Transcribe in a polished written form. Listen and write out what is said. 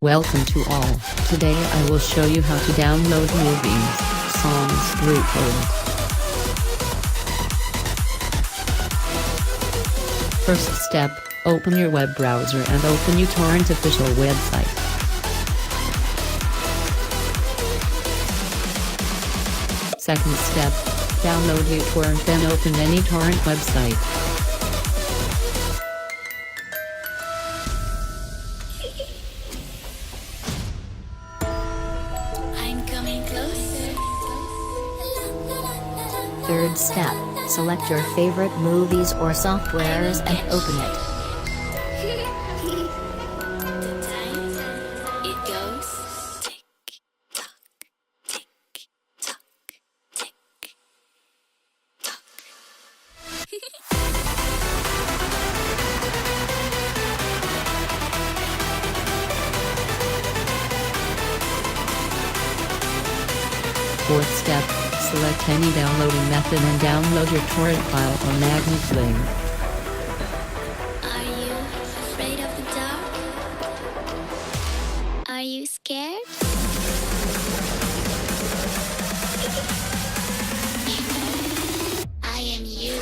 Welcome to all. Today I will show you how to download movies, songs through Torrent. First step, open your web browser and open your Torrent official website. Second step, download your Torrent, then open any Torrent website. I'm coming closer. Third step, select your favorite movies or softwares and open it. The time it goes tick tock, tick tock, tick tock. Fourth step, select any downloading method and download your torrent file or magnet link. Are you afraid of the dark? Are you scared? You know, I am you.